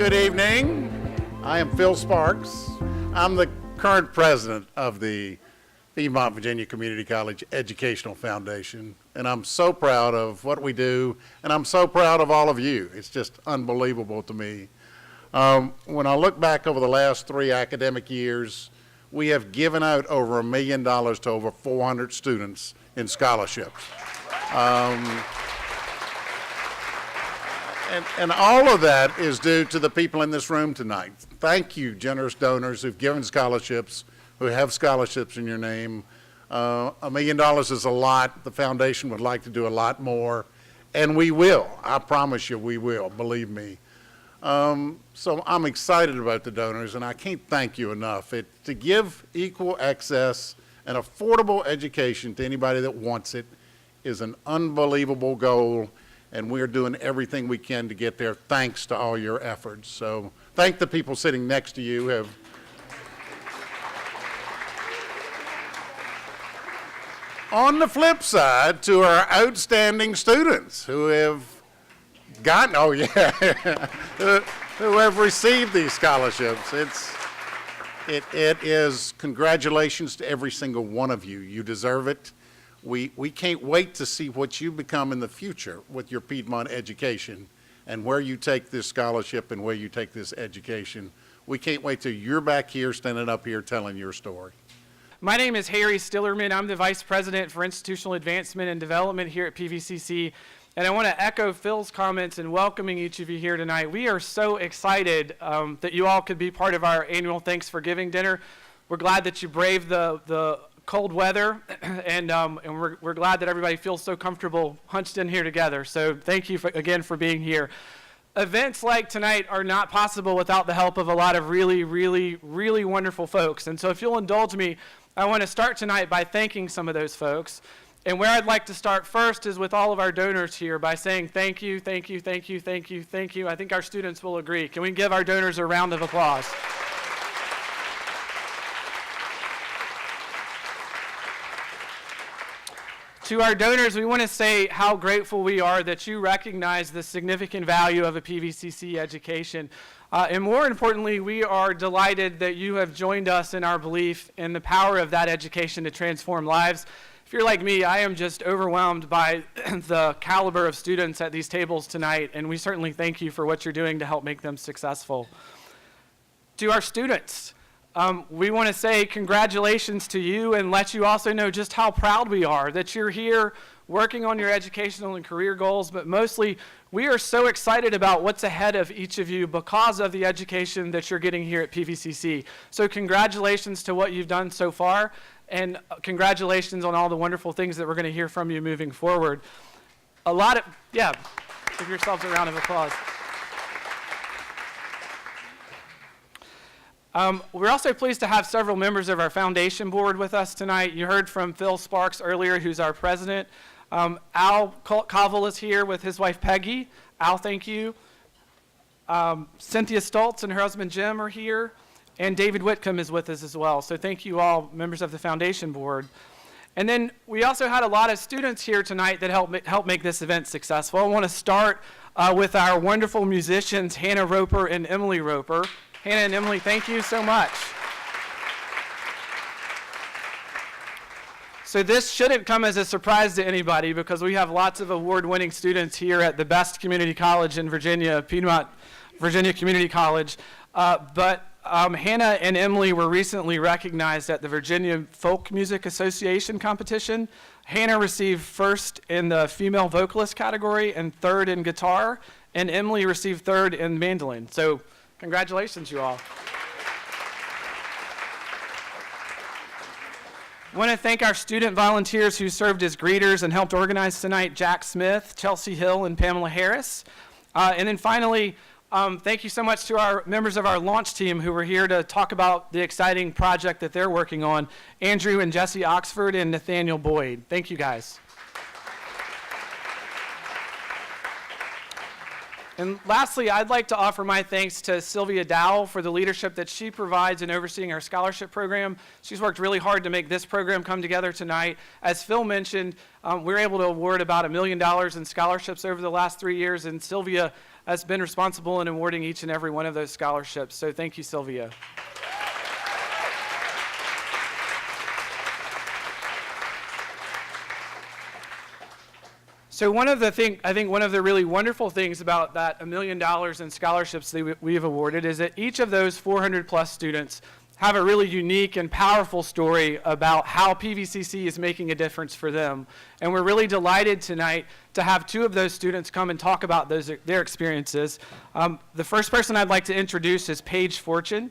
Good evening. I am Phil Sparks. I'm the current president of the Piedmont Virginia Community College Educational Foundation, and I'm so proud of what we do, and I'm so proud of all of you. It's just unbelievable to me. When I look back over the last 3 academic years, we have given out over $1 million to over 400 students in scholarships. And all of that is due to the people in this room tonight. Thank you, generous donors who've given scholarships, who have scholarships in your name. $1 million is a lot. The foundation would like to do a lot more, and we will. I promise you we will, believe me. So I'm excited about the donors, and I can't thank you enough. To give equal access and affordable education to anybody that wants it is an unbelievable goal, and we're doing everything we can to get there thanks to all your efforts. So thank the people sitting next to you. On the flip side, to our outstanding students who have gotten, who have received these scholarships. It is congratulations to every single one of you. You deserve it. We can't wait to see what you become in the future with your Piedmont education and where you take this scholarship and where you take this education. We can't wait till you're back here, standing up here, telling your story. My name is Harry Stillerman. I'm the Vice President for Institutional Advancement and Development here at PVCC. And I want to echo Phil's comments in welcoming each of you here tonight. We are so excited that you all could be part of our annual Thanks-for-Giving dinner. We're glad that you braved the cold weather, and we're glad that everybody feels so comfortable hunched in here together. So thank you again for being here. Events like tonight are not possible without the help of a lot of really, really, really wonderful folks. And so if you'll indulge me, I want to start tonight by thanking some of those folks. And where I'd like to start first is with all of our donors here by saying thank you, thank you, thank you, thank you, thank you. I think our students will agree. Can we give our donors a round of applause? To our donors, we want to say how grateful we are that you recognize the significant value of a PVCC education. And more importantly, we are delighted that you have joined us in our belief in the power of that education to transform lives. If you're like me, I am just overwhelmed by the caliber of students at these tables tonight, and we certainly thank you for what you're doing to help make them successful. To our students, we want to say congratulations to you and let you also know just how proud we are that you're here working on your educational and career goals, but mostly we are so excited about what's ahead of each of you because of the education that you're getting here at PVCC. So congratulations to what you've done so far, and congratulations on all the wonderful things that we're going to hear from you moving forward. Give yourselves a round of applause. We're also pleased to have several members of our foundation board with us tonight. You heard from Phil Sparks earlier, who's our president. Al Covell is here with his wife Peggy. Al, thank you. Cynthia Stoltz and her husband Jim are here. And David Whitcomb is with us as well. So thank you all, members of the foundation board. And then we also had a lot of students here tonight that helped make this event successful. I want to start with our wonderful musicians, Hannah Roper and Emily Roper. Hannah and Emily, thank you so much. So this shouldn't come as a surprise to anybody because we have lots of award-winning students here at the best community college in Virginia, Piedmont Virginia Community College. But Hannah and Emily were recently recognized at the Virginia Folk Music Association competition. Hannah received first in the female vocalist category and third in guitar, and Emily received third in mandolin. So congratulations, you all. I want to thank our student volunteers who served as greeters and helped organize tonight, Jack Smith, Chelsea Hill, and Pamela Harris. And then finally, thank you so much to our members of our launch team who were here to talk about the exciting project that they're working on, Andrew and Jesse Oxford and Nathaniel Boyd. Thank you, guys. And lastly, I'd like to offer my thanks to Sylvia Dowell for the leadership that she provides in overseeing our scholarship program. She's worked really hard to make this program come together tonight. As Phil mentioned, we were able to award about $1 million in scholarships over the last 3 years, and Sylvia has been responsible in awarding each and every one of those scholarships. So thank you, Sylvia. So I think one of the really wonderful things about that $1 million in scholarships that we've awarded is that each of those 400 plus students have a really unique and powerful story about how PVCC is making a difference for them. And we're really delighted tonight to have 2 of those students come and talk about their experiences. The first person I'd like to introduce is Paige Fortune.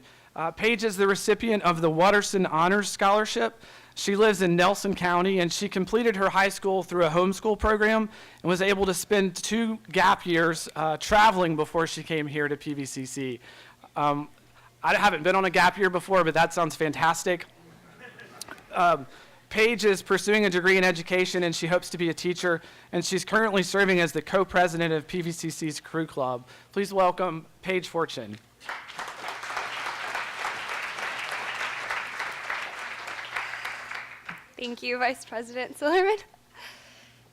Paige is the recipient of the Watterson Honors Scholarship. She lives in Nelson County, and she completed her high school through a homeschool program and was able to spend 2 gap years traveling before she came here to PVCC. I haven't been on a gap year before, but that sounds fantastic. Paige is pursuing a degree in education, and she hopes to be a teacher, and she's currently serving as the co-president of PVCC's Crew Club. Please welcome Paige Fortune. Thank you, Vice President Silverman.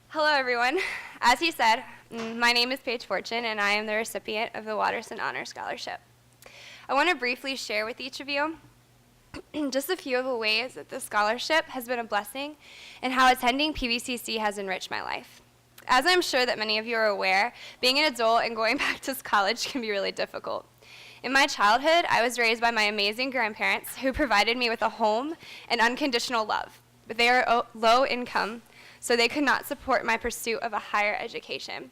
Hello, everyone. As he said, my name is Paige Fortune, and I am the recipient of the Watterson Honor Scholarship. I want to briefly share with each of you just a few of the ways that this scholarship has been a blessing and how attending PVCC has enriched my life. As I'm sure that many of you are aware, being an adult and going back to college can be really difficult. In my childhood, I was raised by my amazing grandparents who provided me with a home and unconditional love. But they are low income, so they could not support my pursuit of a higher education.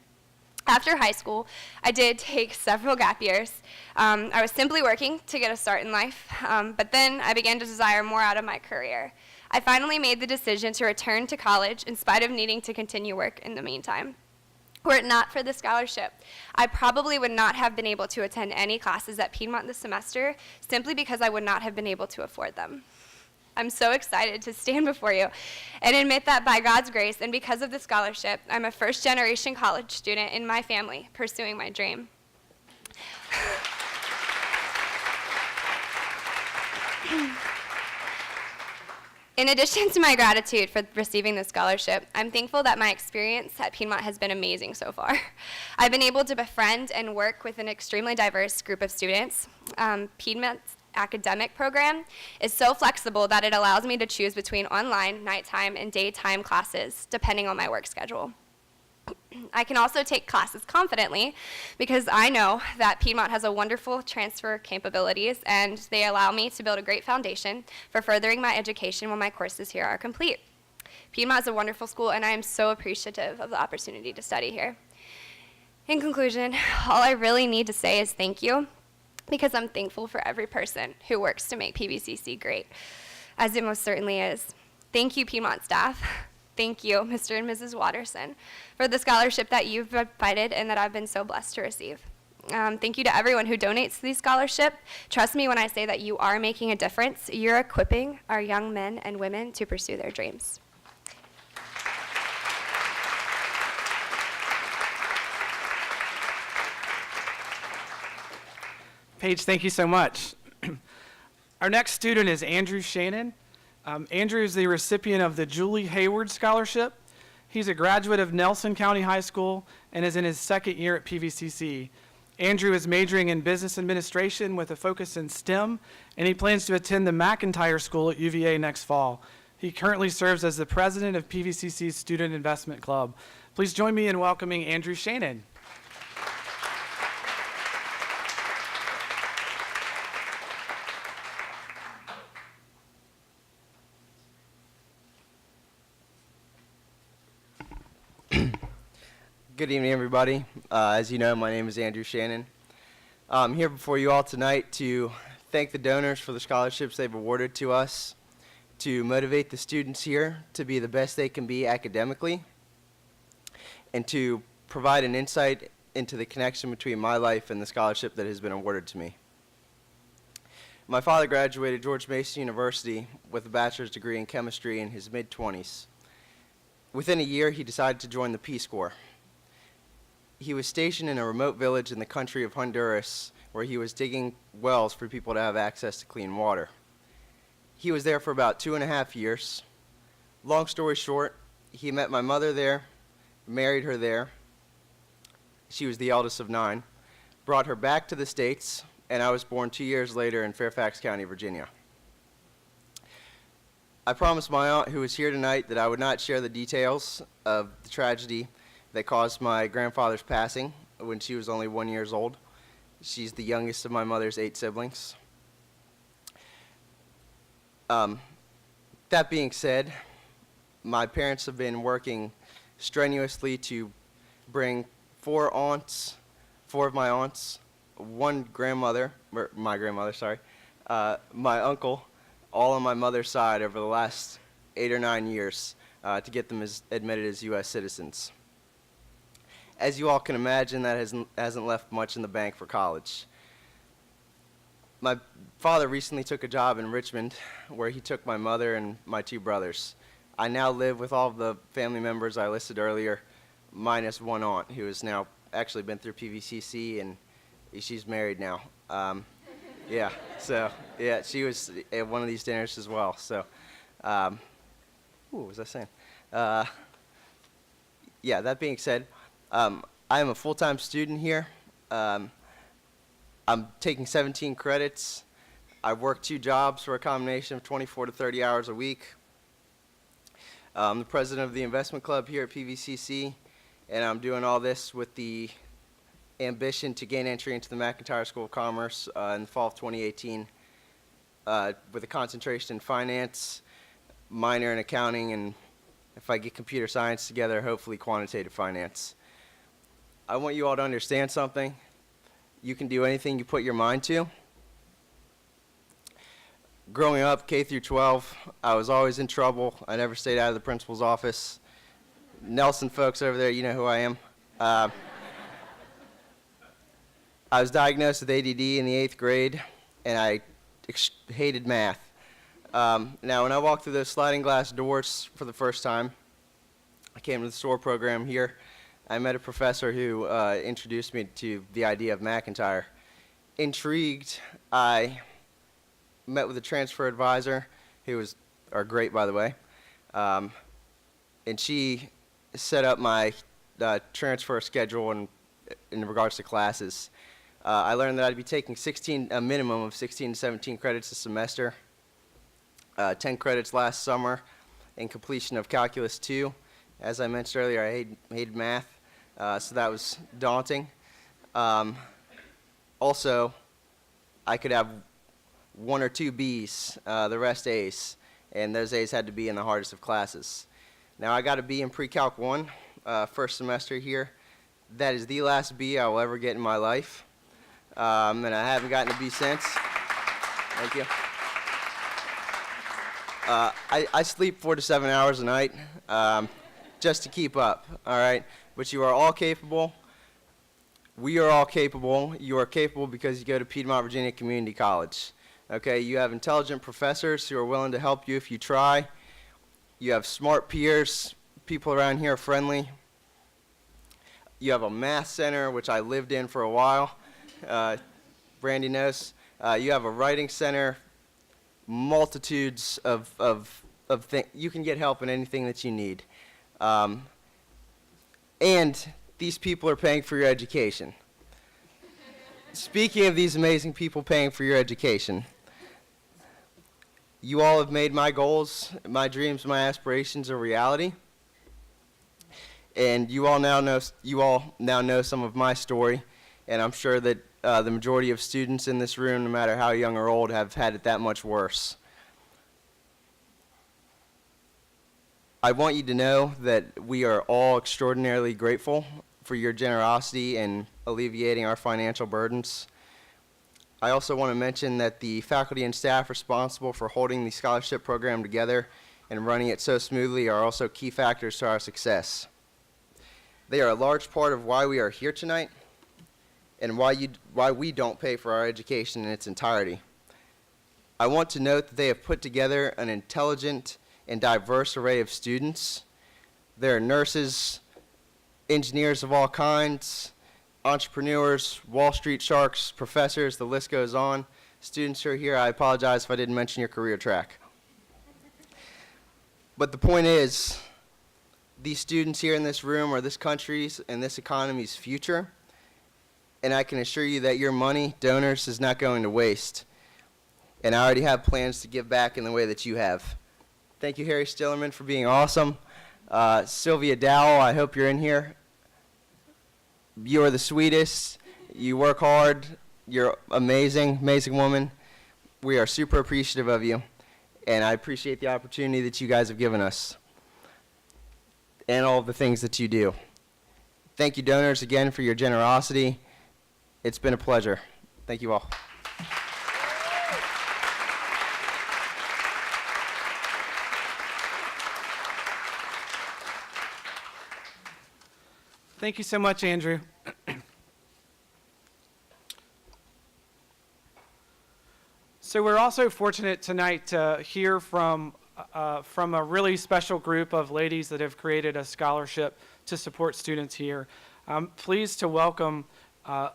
After high school, I did take several gap years. I was simply working to get a start in life, but then I began to desire more out of my career. I finally made the decision to return to college in spite of needing to continue work in the meantime. Were it not for the scholarship, I probably would not have been able to attend any classes at Piedmont this semester simply because I would not have been able to afford them. I'm so excited to stand before you and admit that by God's grace and because of the scholarship, I'm a first-generation college student in my family pursuing my dream. In addition to my gratitude for receiving the scholarship, I'm thankful that my experience at Piedmont has been amazing so far. I've been able to befriend and work with an extremely diverse group of students. Piedmont's academic program is so flexible that it allows me to choose between online, nighttime, and daytime classes, depending on my work schedule. I can also take classes confidently because I know that Piedmont has a wonderful transfer capabilities, and they allow me to build a great foundation for furthering my education when my courses here are complete. Piedmont is a wonderful school, and I am so appreciative of the opportunity to study here. In conclusion, all I really need to say is thank you, because I'm thankful for every person who works to make PVCC great, as it most certainly is. Thank you, Piedmont staff. Thank you, Mr. and Mrs. Watterson, for the scholarship that you've provided and that I've been so blessed to receive. Thank you to everyone who donates to the scholarship. Trust me when I say that you are making a difference. You're equipping our young men and women to pursue their dreams. Paige, thank you so much. Our next student is Andrew Shannon. Andrew is the recipient of the Julie Hayward Scholarship. He's a graduate of Nelson County High School and is in his 2nd year at PVCC. Andrew is majoring in business administration with a focus in STEM, and he plans to attend the McIntyre School at UVA next fall. He currently serves as the president of PVCC's Student Investment Club. Please join me in welcoming Andrew Shannon. Good evening, everybody. As you know, my name is Andrew Shannon. I'm here before you all tonight to thank the donors for the scholarships they've awarded to us, to motivate the students here to be the best they can be academically, and to provide an insight into the connection between my life and the scholarship that has been awarded to me. My father graduated George Mason University with a bachelor's degree in chemistry in his mid-20s. Within a year, he decided to join the Peace Corps. He was stationed in a remote village in the country of Honduras where he was digging wells for people to have access to clean water. He was there for about 2.5 years. Long story short, he met my mother there, married her there. She was the eldest of 9, brought her back to the States, and I was born 2 years later in Fairfax County, Virginia. I promised my aunt, who is here tonight, that I would not share the details of the tragedy that caused my grandfather's passing when she was only 1 year old. She's the youngest of my mother's 8 siblings. That being said, my parents have been working strenuously to bring 4 of my aunts, my uncle, all on my mother's side over the last 8 or 9 years to get them admitted as U.S. citizens. As you all can imagine, that hasn't left much in the bank for college. My father recently took a job in Richmond where he took my mother and my 2 brothers. I now live with all of the family members I listed earlier, minus one aunt who has now actually been through PVCC and she's married now. She was at one of these dinners as well. So, what was I saying? That being said, I am a full-time student here. I'm taking 17 credits. I work 2 jobs for a combination of 24 to 30 hours a week. I'm the president of the investment club here at PVCC, and I'm doing all this with the ambition to gain entry into the McIntyre School of Commerce in the fall of 2018 with a concentration in finance, minor in accounting, and if I get computer science together, hopefully quantitative finance. I want you all to understand something. You can do anything you put your mind to. Growing up, K through 12, I was always in trouble. I never stayed out of the principal's office. Nelson folks over there, you know who I am. I was diagnosed with ADD in the 8th grade, and I hated math. Now, when I walked through those sliding glass doors for the first time, I came to the SOAR program here. I met a professor who introduced me to the idea of McIntyre. Intrigued, I met with a transfer advisor, who was great, by the way, and she set up my transfer schedule in regards to classes. I learned that I'd be taking a minimum of 16 to 17 credits a semester, 10 credits last summer, and completion of Calculus 2. As I mentioned earlier, I hated math, so that was daunting. Also, I could have 1 or 2 Bs, the rest A's, and those A's had to be in the hardest of classes. Now, I got a B in Pre-Calc 1, first semester here. That is the last B I will ever get in my life, and I haven't gotten a B since. Thank you. I sleep 4 to 7 hours a night just to keep up, all right? But you are all capable. We are all capable. You are capable because you go to Piedmont, Virginia Community College. Okay, you have intelligent professors who are willing to help you if you try. You have smart peers. People around here are friendly. You have a math center, which I lived in for a while. Brandy knows. You have a writing center. Multitudes of things. You can get help in anything that you need. And these people are paying for your education. Speaking of these amazing people paying for your education, you all have made my goals, my dreams, my aspirations a reality. And you all now know some of my story, and I'm sure that the majority of students in this room, no matter how young or old, have had it that much worse. I want you to know that we are all extraordinarily grateful for your generosity in alleviating our financial burdens. I also want to mention that the faculty and staff responsible for holding the scholarship program together and running it so smoothly are also key factors to our success. They are a large part of why we are here tonight and why we don't pay for our education in its entirety. I want to note that they have put together an intelligent and diverse array of students. There are nurses, engineers of all kinds, entrepreneurs, Wall Street sharks, professors, the list goes on. Students who are here, I apologize if I didn't mention your career track. But the point is, these students here in this room are this country's and this economy's future, and I can assure you that your money, donors, is not going to waste. And I already have plans to give back in the way that you have. Thank you, Harry Stillerman, for being awesome. Sylvia Dowell, I hope you're in here. You are the sweetest. You work hard. You're amazing, amazing woman. We are super appreciative of you, and I appreciate the opportunity that you guys have given us and all of the things that you do. Thank you, donors, again, for your generosity. It's been a pleasure. Thank you all. Thank you so much, Andrew. So we're also fortunate tonight to hear from a really special group of ladies that have created a scholarship to support students here. I'm pleased to welcome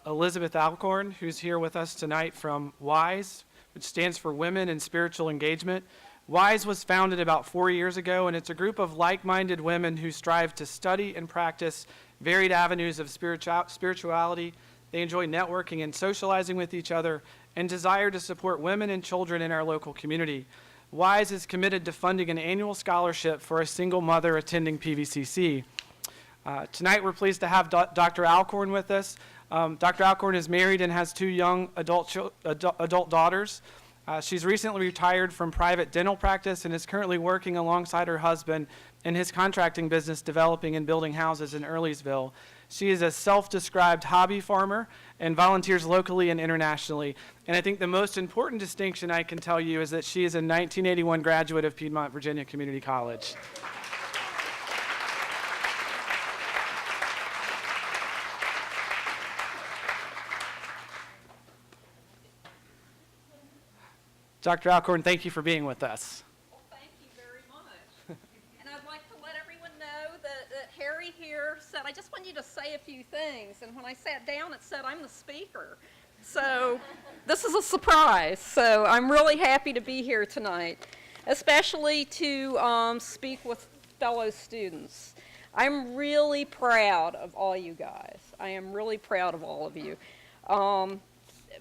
Elizabeth Alcorn, who's here with us tonight from WISE, which stands for Women in Spiritual Engagement. WISE was founded about 4 years ago, and it's a group of like-minded women who strive to study and practice varied avenues of spirituality. They enjoy networking and socializing with each other and desire to support women and children in our local community. WISE is committed to funding an annual scholarship for a single mother attending PVCC. Tonight we're pleased to have Dr. Alcorn with us. Dr. Alcorn is married and has 2 young adult daughters. She's recently retired from private dental practice and is currently working alongside her husband in his contracting business developing and building houses in Earlysville. She is a self-described hobby farmer and volunteers locally and internationally. And I think the most important distinction I can tell you is that she is a 1981 graduate of Piedmont, Virginia Community College. Dr. Alcorn, thank you for being with us. Well, thank you very much. And I'd like to let everyone know that Harry here said, I just want you to say a few things. And when I sat down, it said, I'm the speaker. So this is a surprise. So I'm really happy to be here tonight, especially to speak with fellow students. I'm really proud of all you guys. I am really proud of all of you.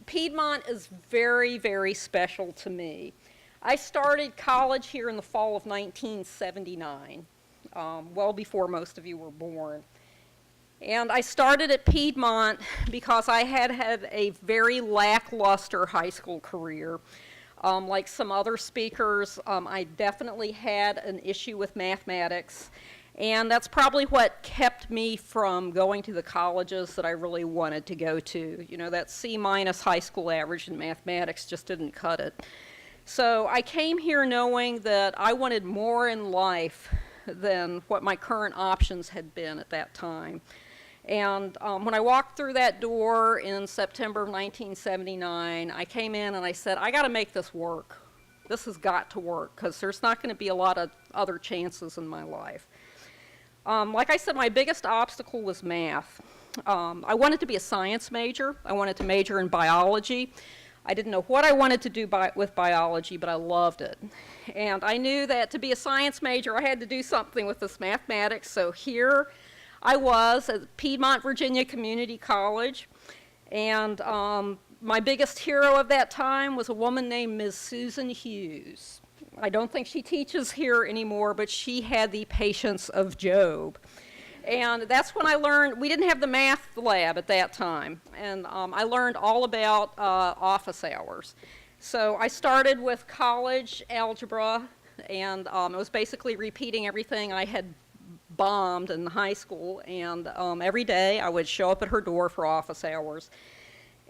Piedmont is very, very special to me. I started college here in the fall of 1979, well before most of you were born. And I started at Piedmont because I had had a very lackluster high school career. Like some other speakers, I definitely had an issue with mathematics. And that's probably what kept me from going to the colleges that I really wanted to go to. You know, that C- high school average in mathematics just didn't cut it. So I came here knowing that I wanted more in life than what my current options had been at that time. And when I walked through that door in September of 1979, I came in and I said, I got to make this work. This has got to work because there's not going to be a lot of other chances in my life. Like I said, my biggest obstacle was math. I wanted to be a science major. I wanted to major in biology. I didn't know what I wanted to do with biology, but I loved it. And I knew that to be a science major, I had to do something with this mathematics. So here I was at Piedmont, Virginia Community College. And my biggest hero of that time was a woman named Ms. Susan Hughes. I don't think she teaches here anymore, but she had the patience of Job. And that's when I learned, we didn't have the math lab at that time, and I learned all about office hours. So I started with college algebra, and it was basically repeating everything I had bombed in high school, and every day I would show up at her door for office hours.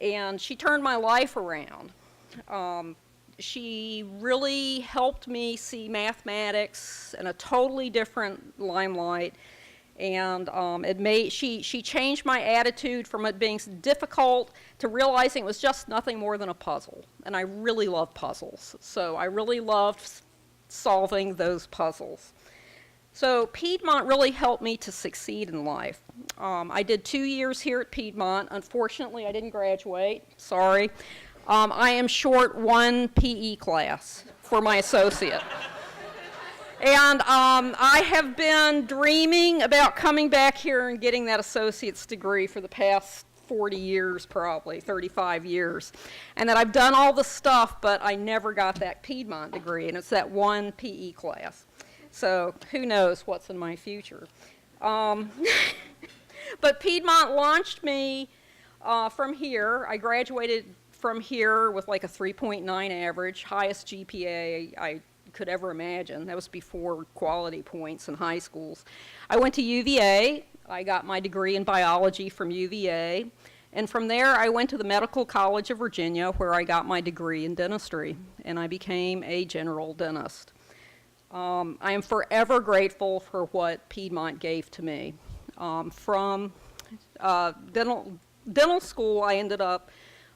And she turned my life around. She really helped me see mathematics in a totally different limelight, and she changed my attitude from it being difficult to realizing it was just nothing more than a puzzle. And I really love puzzles, so I really loved solving those puzzles. So Piedmont really helped me to succeed in life. I did 2 years here at Piedmont. Unfortunately, I didn't graduate. Sorry. I am short 1 PE class for my associate. And I have been dreaming about coming back here and getting that associate's degree for the past 40 years, probably 35 years. And that I've done all the stuff, but I never got that Piedmont degree, and it's that 1 PE class. So who knows what's in my future. But Piedmont launched me from here. I graduated from here with like a 3.9 average, highest GPA I could ever imagine. That was before quality points in high schools. I went to UVA. I got my degree in biology from UVA. And from there, I went to the Medical College of Virginia, where I got my degree in dentistry, and I became a general dentist. I am forever grateful for what Piedmont gave to me. From dental school, I ended up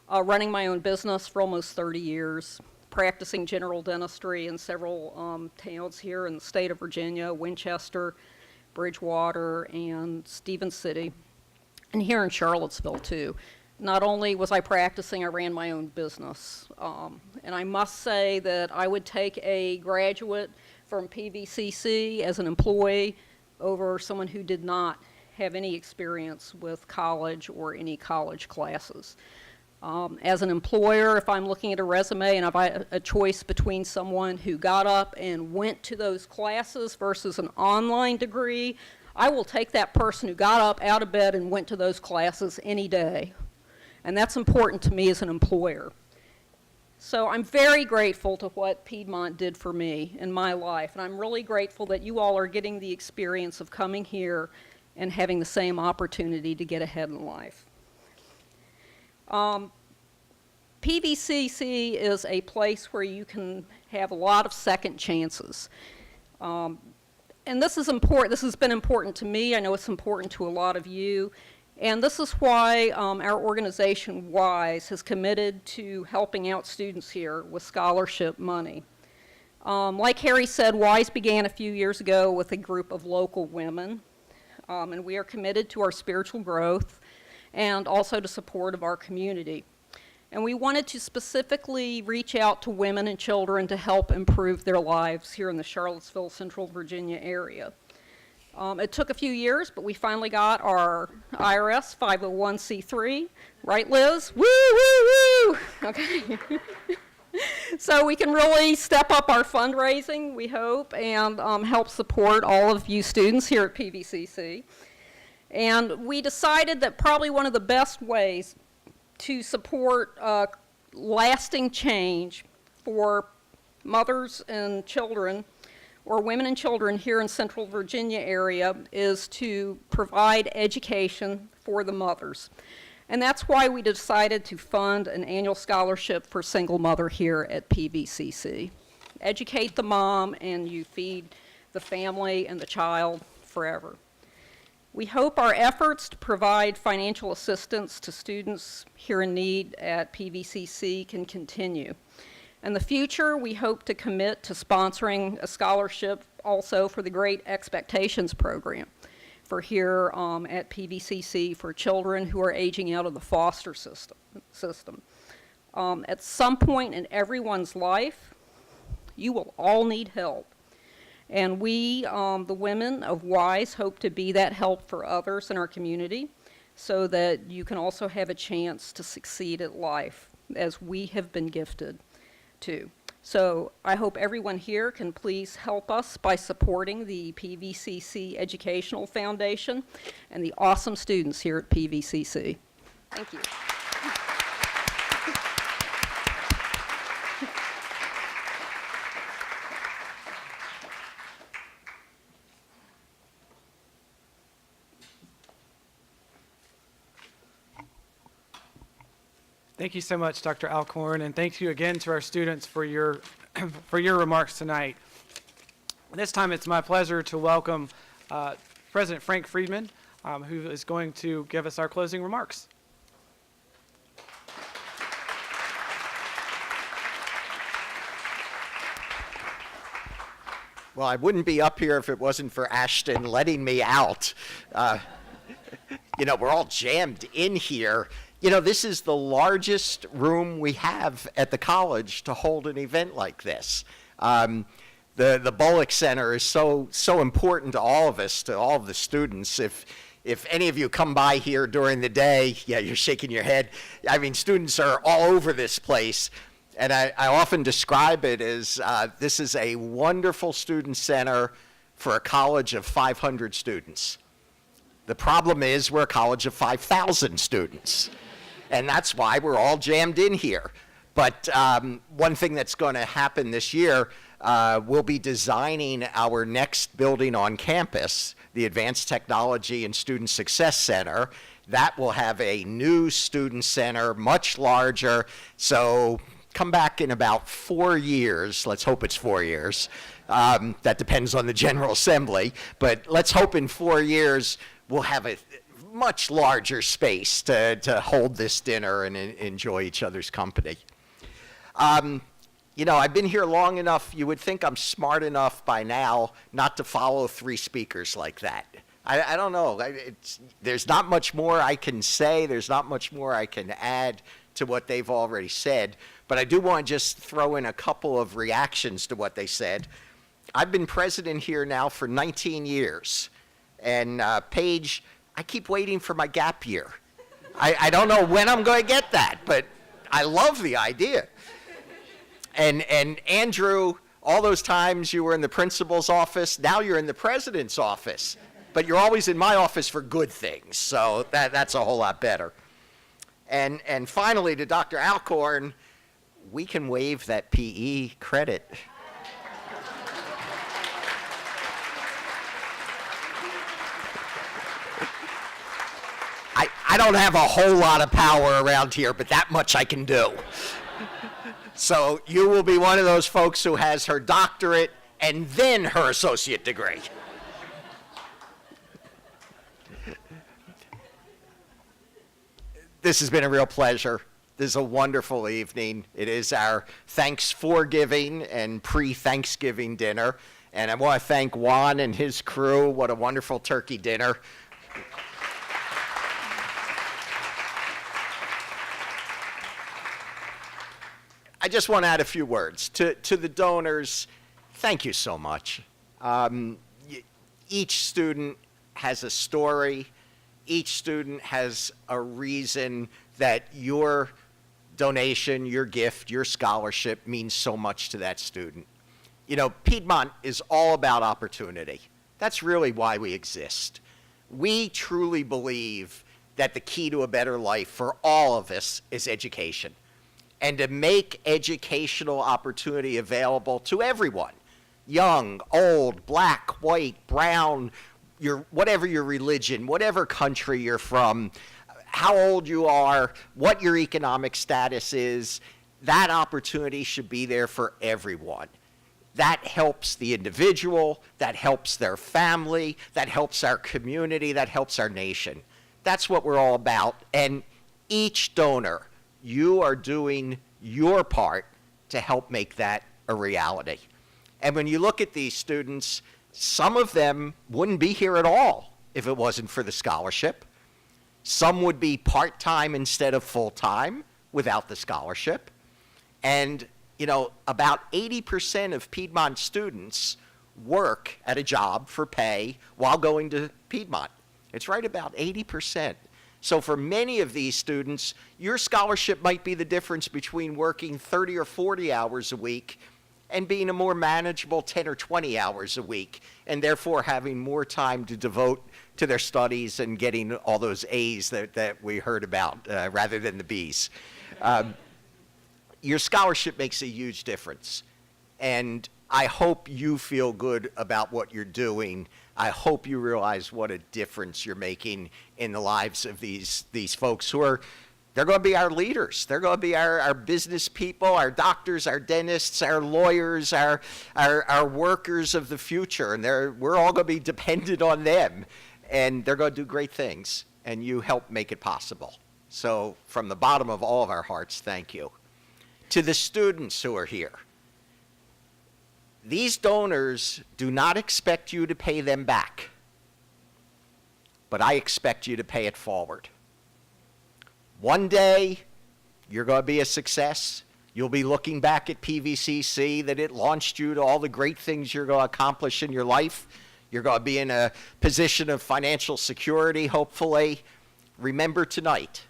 running my own business for almost 30 years, practicing general dentistry in several towns here in the state of Virginia, Winchester, Bridgewater, and Stevens City, and here in Charlottesville too. Not only was I practicing, I ran my own business. And I must say that I would take a graduate from PVCC as an employee over someone who did not have any experience with college or any college classes. As an employer, if I'm looking at a resume and I have a choice between someone who got up and went to those classes versus an online degree, I will take that person who got up out of bed and went to those classes any day. And that's important to me as an employer. So I'm very grateful to what Piedmont did for me in my life, and I'm really grateful that you all are getting the experience of coming here and having the same opportunity to get ahead in life. PVCC is a place where you can have a lot of second chances. And this is important. This has been important to me. I know it's important to a lot of you. And this is why our organization, WISE, has committed to helping out students here with scholarship money. Like Harry said, WISE began a few years ago with a group of local women, and we are committed to our spiritual growth and also to support of our community. And we wanted to specifically reach out to women and children to help improve their lives here in the Charlottesville, Central Virginia area. It took a few years, but we finally got our IRS 501c3. Right, Liz? Woo, woo, woo! Okay. So we can really step up our fundraising, we hope, and help support all of you students here at PVCC. And we decided that probably one of the best ways to support lasting change for mothers and children, or women and children here in Central Virginia area, is to provide education for the mothers. And that's why we decided to fund an annual scholarship for single mother here at PVCC. Educate the mom and you feed the family and the child forever. We hope our efforts to provide financial assistance to students here in need at PVCC can continue. In the future, we hope to commit to sponsoring a scholarship also for the Great Expectations program for here at PVCC for children who are aging out of the foster system. At some point in everyone's life, you will all need help. And we, the women of WISE, hope to be that help for others in our community so that you can also have a chance to succeed at life as we have been gifted to. So I hope everyone here can please help us by supporting the PVCC Educational Foundation and the awesome students here at PVCC. Thank you. Thank you so much, Dr. Alcorn, and thank you again to our students for your remarks tonight. This time it's my pleasure to welcome President Frank Friedman, who is going to give us our closing remarks. Well, I wouldn't be up here if it wasn't for Ashton letting me out. We're all jammed in here. This is the largest room we have at the college to hold an event like this. The Bullock Center is so important to all of us, to all of the students. If any of you come by here during the day, yeah, you're shaking your head. I mean, students are all over this place. And I often describe it as this is a wonderful student center for a college of 500 students. The problem is we're a college of 5,000 students. And that's why we're all jammed in here. But one thing that's going to happen this year, we'll be designing our next building on campus, the Advanced Technology and Student Success Center. That will have a new student center, much larger. So come back in about 4 years. Let's hope it's 4 years. That depends on the General Assembly. But let's hope in 4 years we'll have a much larger space to hold this dinner and enjoy each other's company. I've been here long enough, you would think I'm smart enough by now not to follow 3 speakers like that. I don't know. There's not much more I can say. There's not much more I can add to what they've already said. But I do want to just throw in a couple of reactions to what they said. I've been president here now for 19 years. And Paige, I keep waiting for my gap year. I don't know when I'm going to get that, but I love the idea. And Andrew, all those times you were in the principal's office, now you're in the president's office. But you're always in my office for good things, so that's a whole lot better. And finally, to Dr. Alcorn, we can waive that PE credit. I don't have a whole lot of power around here, but that much I can do. So you will be one of those folks who has her doctorate and then her associate degree. This has been a real pleasure. This is a wonderful evening. It is our Thanks-4-Giving and pre-Thanksgiving dinner. And I want to thank Juan and his crew. What a wonderful turkey dinner. I just want to add a few words. To the donors, thank you so much. Each student has a story. Each student has a reason that your donation, your gift, your scholarship means so much to that student. Piedmont is all about opportunity. That's really why we exist. We truly believe that the key to a better life for all of us is education. And to make educational opportunity available to everyone, young, old, black, white, brown, whatever your religion, whatever country you're from, how old you are, what your economic status is, that opportunity should be there for everyone. That helps the individual, that helps their family, that helps our community, that helps our nation. That's what we're all about. And each donor, you are doing your part to help make that a reality. And when you look at these students, some of them wouldn't be here at all if it wasn't for the scholarship. Some would be part-time instead of full-time without the scholarship. And, about 80% of Piedmont students work at a job for pay while going to Piedmont. It's right about 80%. So for many of these students, your scholarship might be the difference between working 30 or 40 hours a week and being a more manageable 10 or 20 hours a week, and therefore having more time to devote to their studies and getting all those A's that we heard about rather than the B's. Your scholarship makes a huge difference, and I hope you feel good about what you're doing. I hope you realize what a difference you're making in the lives of these folks who they're going to be our leaders. They're going to be our business people, our doctors, our dentists, our lawyers, our workers of the future. And we're all going to be dependent on them. And they're going to do great things. And you help make it possible. So from the bottom of all of our hearts, thank you. To the students who are here, These donors do not expect you to pay them back, but I expect you to pay it forward. One day, you're going to be a success. You'll be looking back at PVCC, that it launched you to all the great things you're going to accomplish in your life. You're going to be in a position of financial security, hopefully. Remember tonight,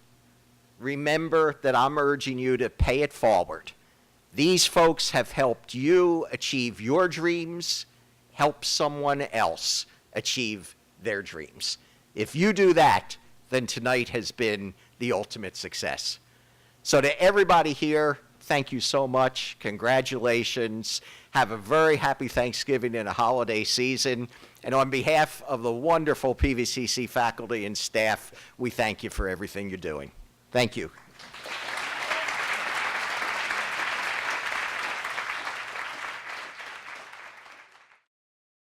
remember that I'm urging you to pay it forward. These folks have helped you achieve your dreams, help someone else achieve their dreams. If you do that, then tonight has been the ultimate success. So to everybody here, thank you so much. Congratulations. Have a very happy Thanksgiving and a holiday season. And on behalf of the wonderful PVCC faculty and staff, we thank you for everything you're doing. Thank you.